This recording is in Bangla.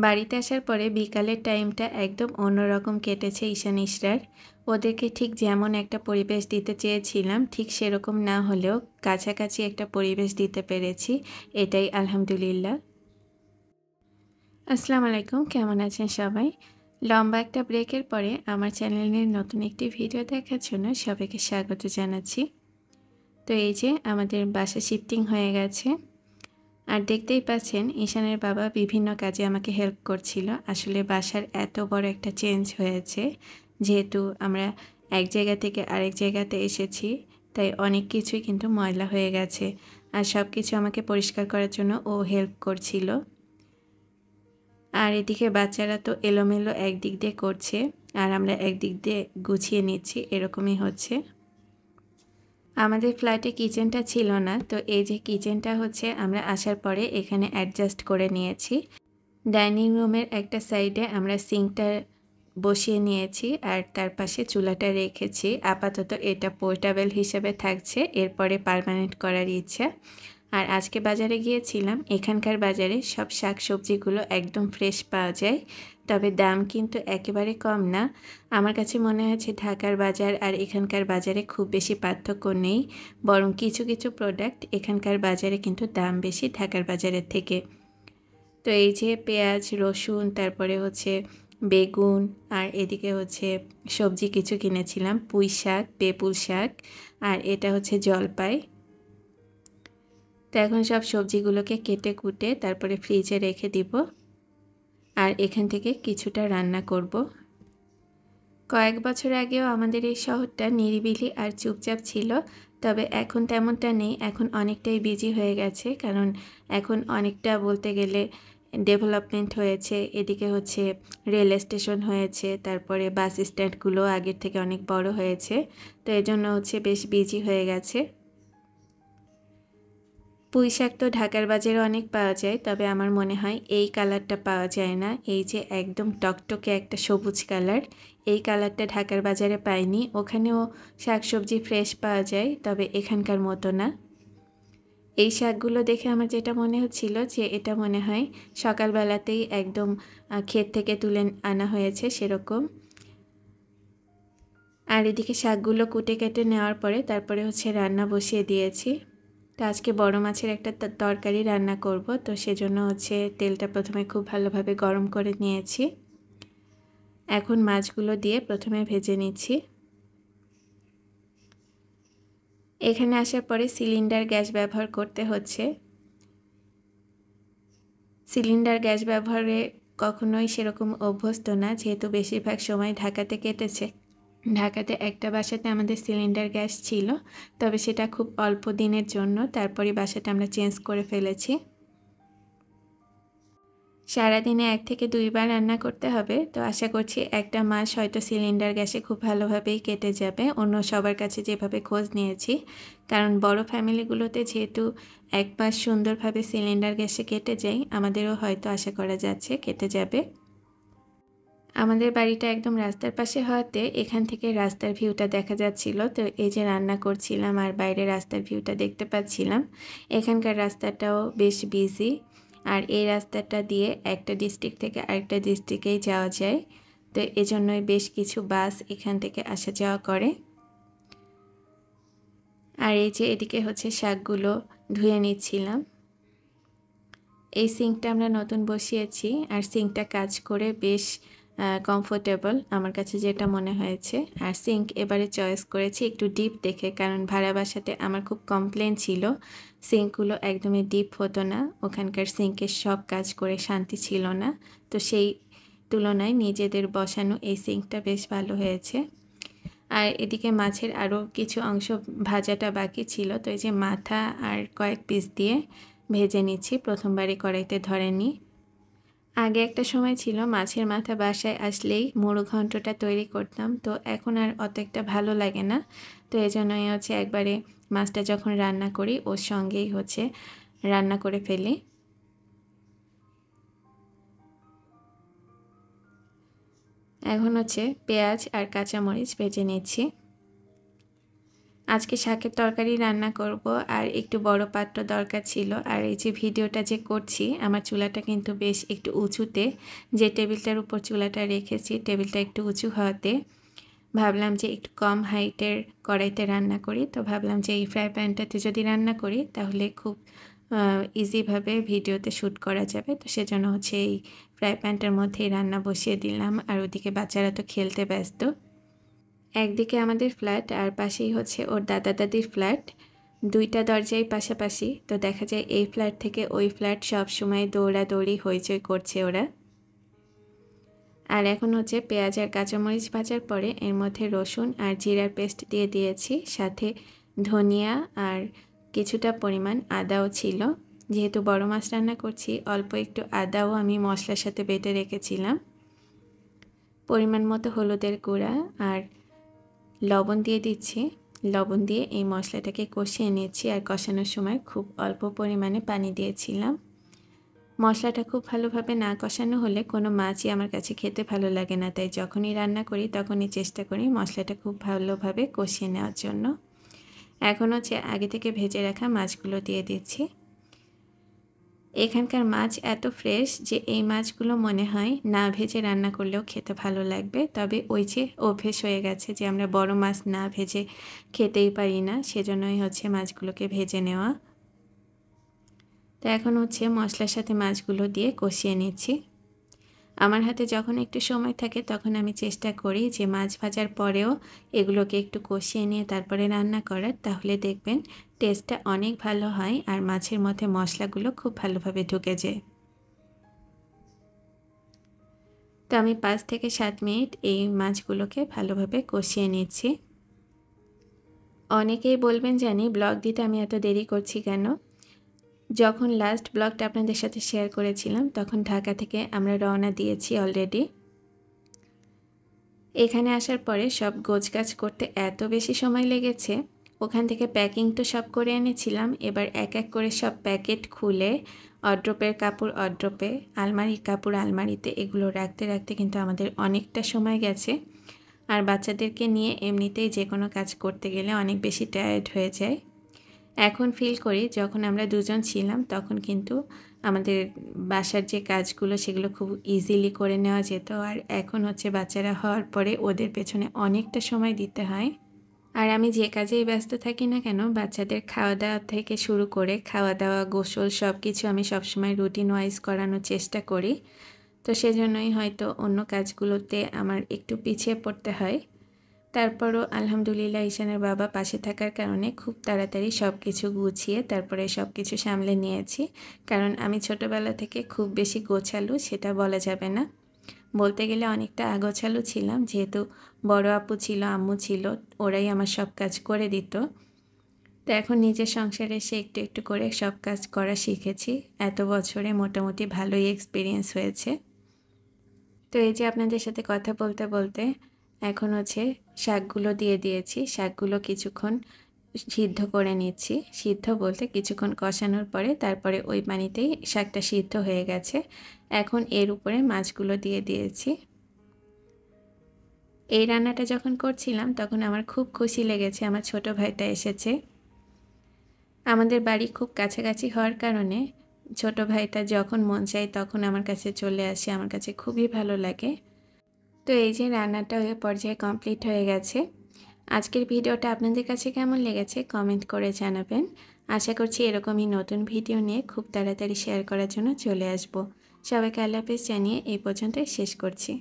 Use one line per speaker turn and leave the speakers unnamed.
বাড়িতে আসার পরে বিকালের টাইমটা একদম অন্যরকম কেটেছে ঈশান ইশরার। ওদেরকে ঠিক যেমন একটা পরিবেশ দিতে চেয়েছিলাম ঠিক সেরকম না হলেও কাছাকাছি একটা পরিবেশ দিতে পেরেছি, এটাই আলহামদুলিল্লাহ। আসসালামু আলাইকুম, কেমন আছেন সবাই? লম্বা একটা ব্রেকের পরে আমার চ্যানেলের নতুন একটি ভিডিও দেখার জন্য সবাইকে স্বাগত জানাচ্ছি। তো এই যে আমাদের বাসা শিফটিং হয়ে গেছে, আর দেখতেই পাচ্ছেন ঈশানের বাবা বিভিন্ন কাজে আমাকে হেল্প করছিল। আসলে বাসার এত বড় একটা চেঞ্জ হয়েছে, যেহেতু আমরা এক জায়গা থেকে আরেক জায়গাতে এসেছি, তাই অনেক কিছুই কিন্তু ময়লা হয়ে গেছে। আর সব কিছু আমাকে পরিষ্কার করার জন্য ও হেল্প করছিল। আর এদিকে বাচ্চারা তো এলোমেলো একদিক দিয়ে করছে, আর আমরা একদিক দিয়ে গুছিয়ে নিচ্ছি, এরকমই হচ্ছে। আমাদের ফ্ল্যাটে কিচেনটা ছিল না, তো এই যে কিচেনটা হচ্ছে আমরা আসার পরে এখানে অ্যাডজাস্ট করে নিয়েছি। ডাইনিং রুমের একটা সাইডে আমরা সিঙ্কটা বসিয়ে নিয়েছি, আর তার পাশে চুলাটা রেখেছি। আপাতত এটা পোর্টেবল হিসেবে থাকছে, এরপরে পার্মানেন্ট করার ইচ্ছা। আর আজকে বাজারে গিয়েছিলাম, এখানকার বাজারে সব শাকসবজিগুলো একদম ফ্রেশ পাওয়া যায়, তবে দাম কিন্তু একেবারে কম না। আমার কাছে মনে হয়েছে ঢাকার বাজার আর এখানকার বাজারে খুব বেশি পার্থক্য নেই, বরং কিছু কিছু প্রোডাক্ট এখানকার বাজারে কিন্তু দাম বেশি ঢাকার বাজারের থেকে। তো এই যে পেঁয়াজ, রসুন, তারপরে হচ্ছে বেগুন, আর এদিকে হচ্ছে সবজি কিছু কিনেছিলাম, পুঁই শাক, পেপুল শাক, আর এটা হচ্ছে জলপাই। তো এখন সব সবজিগুলোকে কেটে কুটে তারপরে ফ্রিজে রেখে দিব, আর এখান থেকে কিছুটা রান্না করব। কয়েক বছর আগেও আমাদের এই শহরটা নিরিবিলি আর চুপচাপ ছিল, তবে এখন তেমনটা নেই। এখন অনেকটাই বিজি হয়ে গেছে, কারণ এখন অনেকটা বলতে গেলে ডেভেলপমেন্ট হয়েছে। এদিকে হচ্ছে রেল স্টেশন হয়েছে, তারপরে বাস স্ট্যান্ডগুলো আগের থেকে অনেক বড় হয়েছে, তো এজন্য হচ্ছে বেশ বিজি হয়ে গেছে। পুঁই শাক তো ঢাকার বাজারে অনেক পাওয়া যায়, তবে আমার মনে হয় এই কালারটা পাওয়া যায় না। এই যে একদম টকটকে একটা সবুজ কালার, এই কালারটা ঢাকার বাজারে পাইনি। ওখানেও শাকসবজি ফ্রেশ পাওয়া যায়, তবে এখানকার মতো না। এই শাকগুলো দেখে আমার যেটা মনে হচ্ছিল যে এটা মনে হয় সকালবেলাতেই একদম ক্ষেত থেকে তুলে আনা হয়েছে সেরকম। আর এদিকে শাকগুলো কুটে কেটে নেওয়ার পরে তারপরে হচ্ছে রান্না বসিয়ে দিয়েছি। তো আজকে বড় মাছের একটা তরকারি রান্না করব, তো সেজন্য হচ্ছে তেলটা প্রথমে খুব ভালোভাবে গরম করে নিয়েছি। এখন মাছগুলো দিয়ে প্রথমে ভেজে নিচ্ছি। এখানে আসার পরে সিলিন্ডার গ্যাস ব্যবহার করতে হচ্ছে। সিলিন্ডার গ্যাস ব্যবহারে কখনোই সেরকম অভ্যস্ত না, যেহেতু বেশিরভাগ সময় ঢাকাতে কেটেছে। ঢাকাতে একটা বাসাতে আমাদের সিলিন্ডার গ্যাস ছিল, তবে সেটা খুব অল্প দিনের জন্য, তারপরে বাসাটা আমরা চেঞ্জ করে ফেলেছি। সারাদিনে 1 থেকে 2 বার রান্না করতে হবে, তো আশা করছি একটা মাস হয়তো সিলিন্ডার গ্যাসে খুব ভালোভাবেই কেটে যাবে, অন্য সবার কাছে যেভাবে খোঁজ নিয়েছি। কারণ বড় ফ্যামিলিগুলোতে যেহেতু 1 মাস সুন্দরভাবে সিলিন্ডার গ্যাসে কেটে যায়, আমাদেরও হয়তো আশা করা যাচ্ছে কেটে যাবে। আমাদের বাড়িটা একদম রাস্তার পাশে হওয়াতে এখান থেকে রাস্তার ভিউটা দেখা যাচ্ছিল। তো এই যে রান্না করছিলাম আর বাইরে রাস্তার ভিউটা দেখতে পাচ্ছিলাম। এখানকার রাস্তাটাও বেশ বিজি, আর এই রাস্তাটা দিয়ে একটা ডিস্ট্রিক্ট থেকে আরেকটা ডিস্ট্রিক্টেই যাওয়া যায়, তো এজন্যই বেশ কিছু বাস এখান থেকে আসা যাওয়া করে। আর এই যে এদিকে হচ্ছে শাকগুলো ধুয়ে নিচ্ছিলাম। এই সিঙ্কটা আমরা নতুন বসিয়েছি, আর সিঙ্কটা কাজ করে বেশ কমফোর্টেবল আমার কাছে যেটা মনে হয়েছে। আর সিঙ্ক এবারে চয়েস করেছি একটু ডিপ দেখে, কারণ ভাড়া বাসাতে আমার খুব কমপ্লেন ছিল সিঙ্কগুলো একদমই ডিপ হতো না, ওখানকার সিঙ্কের সব কাজ করে শান্তি ছিল না। তো সেই তুলনায় নিজেদের বসানো এই সিঙ্কটা বেশ ভালো হয়েছে। আর এদিকে মাছের আরও কিছু অংশ ভাজাটা বাকি ছিল, তো এই যে মাথা আর কয়েক পিস দিয়ে ভেজে নিচ্ছি, প্রথমবারই কড়াইতে ধরেনি। আগে একটা সময় ছিল মাছের মাথা বাসায় আসলেই মুড়ো ঘন্টটা তৈরি করতাম, তো এখন আর অত একটা ভালো লাগে না। তো এজন্যই হচ্ছে একবারে মাছটা যখন রান্না করি ওর সঙ্গেই হচ্ছে রান্না করে ফেলি। এখন হচ্ছে পেঁয়াজ আর কাঁচামরিচ ভেজে নিচ্ছি। আজকে শাকের তরকারি রান্না করব আর একটু বড় পাত্র দরকার ছিল। আর এই যে ভিডিওটা যে করছি আমার চুলাটা কিন্তু বেশ একটু উঁচুতে, যে টেবিলটার উপর চুলাটা রেখেছি টেবিলটা একটু উঁচু হওয়াতে ভাবলাম যে একটু কম হাইটের কড়াইতে রান্না করি। তো ভাবলাম যে এই ফ্রাই প্যানটাতে যদি রান্না করি তাহলে খুব ইজিভাবে ভিডিওতে শ্যুট করা যাবে। তো সেজন্য হচ্ছে এই ফ্রাই প্যানটার মধ্যেই রান্না বসিয়ে দিলাম। আর ওদিকে বাচ্চারা তো খেলতে ব্যস্ত। একদিকে আমাদের ফ্ল্যাট আর পাশেই হচ্ছে ওর দাদা দাদির ফ্ল্যাট, দুইটা দরজাই পাশাপাশি। তো দেখা যায় এই ফ্ল্যাট থেকে ওই ফ্ল্যাট সব সময় দৌড়াদৌড়ি হইচই করছে ওরা। আর এখন হচ্ছে পেঁয়াজ আর কাঁচামরিচ ভাজার পরে এর মধ্যে রসুন আর জিরার পেস্ট দিয়ে দিয়েছি, সাথে ধনিয়া আর কিছুটা পরিমাণ আদাও ছিল। যেহেতু বড় মাছ রান্না করছি অল্প একটু আদাও আমি মশলার সাথে বেটে রেখেছিলাম। পরিমাণ মতো হলুদের গুঁড়া আর লবণ দিয়ে দিচ্ছি। লবণ দিয়ে এই মশলাটাকে কষিয়ে নিয়েছি আর কষানোর সময় খুব অল্প পরিমাণে পানি দিয়েছিলাম। মশলাটা খুব ভালোভাবে না কষানো হলে কোনো মাছই আমার কাছে খেতে ভালো লাগে না, তাই যখনই রান্না করি তখনই চেষ্টা করি মশলাটা খুব ভালোভাবে কষিয়ে নেওয়ার জন্য। এখন হচ্ছে আগে থেকে ভেজে রাখা মাছগুলো দিয়ে দিচ্ছি। এখানকার মাছ এত ফ্রেশ যে এই মাছগুলো মনে হয় না ভেজে রান্না করলেও খেতে ভালো লাগবে। তবে ওই যে অভ্যেস হয়ে গেছে যে আমরা বড় মাছ না ভেজে খেতেই পারি না, সেজন্যই হচ্ছে মাছগুলোকে ভেজে নেওয়া। তো এখন হচ্ছে মশলার সাথে মাছগুলো দিয়ে কষিয়ে নিচ্ছি। আমার হাতে যখন একটু সময় থাকে তখন আমি চেষ্টা করি যে মাছ ভাজার পরেও এগুলোকে একটু কষিয়ে নিয়ে তারপরে রান্না করার, তাহলে দেখবেন টেস্টটা অনেক ভালো হয় আর মাছের মধ্যে মশলাগুলো খুব ভালোভাবে ঢুকে যায়। তো আমি 5 থেকে 7 মিনিট এই মাছগুলোকে ভালোভাবে কষিয়ে নিচ্ছি। অনেকেই বলবেন জানি ব্লগ দিতে আমি এত দেরি করছি কেন। যখন লাস্ট ব্লগটা আপনাদের সাথে শেয়ার করেছিলাম তখন ঢাকা থেকে আমরা রওনা দিয়েছি অলরেডি। এখানে আসার পরে সব গোছগাছ করতে এত বেশি সময় লেগেছে। ওখান থেকে প্যাকিং তো সব করে এনেছিলাম, এবার এক এক করে সব প্যাকেট খুলে ওয়ারড্রোবের কাপড় ওয়ারড্রোবে, আলমারির কাপড় আলমারিতে, এগুলো রাখতে রাখতে কিন্তু আমাদের অনেকটা সময় গেছে। আর বাচ্চাদেরকে নিয়ে এমনিতেই যে কোনো কাজ করতে গেলে অনেক বেশি টায়ার্ড হয়ে যায়। এখন ফিল করি যখন আমরা দুজন ছিলাম তখন কিন্তু আমাদের বাসার যে কাজগুলো সেগুলো খুব ইজিলি করে নেওয়া যেত। আর এখন হচ্ছে বাচ্চারা হওয়ার পরে ওদের পেছনে অনেকটা সময় দিতে হয়। আর আমি যে কাজেই ব্যস্ত থাকি না কেন বাচ্চাদের খাওয়া দাওয়া থেকে শুরু করে খাওয়া দাওয়া গোসল সব কিছু আমি সবসময় রুটিন ওয়াইজ করানোর চেষ্টা করি। তো সেজন্যই হয়তো অন্য কাজগুলোতে আমার একটু পিছিয়ে পড়তে হয়। তারপরও আলহামদুলিল্লাহ ঈশানের বাবা পাশে থাকার কারণে খুব তাড়াতাড়ি সব কিছু গুছিয়ে তারপরে সব কিছু সামলে নিয়েছি। কারণ আমি ছোটোবেলা থেকে খুব বেশি গোছালু সেটা বলা যাবে না, বলতে গেলে অনেকটা আগোছালু ছিলাম। যেহেতু বড় আপু ছিল, আম্মু ছিল, ওরাই আমার সব কাজ করে দিত। তো এখন নিজের সংসারে এসে একটু একটু করে সব কাজ করা শিখেছি। এত বছরে মোটামুটি ভালোই এক্সপিরিয়েন্স হয়েছে। তো এই যে আপনাদের সাথে কথা বলতে বলতে এখন হচ্ছে শাকগুলো দিয়ে দিয়েছি। শাকগুলো কিছুক্ষণ সিদ্ধ করে নিচ্ছি। সিদ্ধ বলতে কিছুক্ষণ কষানোর পরে তারপরে ওই পানিতেই শাকটা সিদ্ধ হয়ে গেছে। এখন এর উপরে মাছগুলো দিয়ে দিয়েছি। এই রান্নাটা যখন করছিলাম তখন আমার খুব খুশি লেগেছে আমার ছোট ভাইটা এসেছে। আমাদের বাড়ি খুব কাছাকাছি হওয়ার কারণে ছোট ভাইটা যখন মন চায় তখন আমার কাছে চলে আসে, আমার কাছে খুবই ভালো লাগে। তো এই যে রান্নাটা ওই পর্যায়ে কমপ্লিট হয়ে গেছে। আজকের ভিডিওটা আপনাদের কাছে কেমন লেগেছে কমেন্ট করে জানাবেন। আশা করছি এরকমই নতুন ভিডিও নিয়ে খুব তাড়াতাড়ি শেয়ার করার জন্য চলে আসব। সবাইকে আল্লাহ হাফেজ জানিয়ে এই পর্যন্তই শেষ করছি।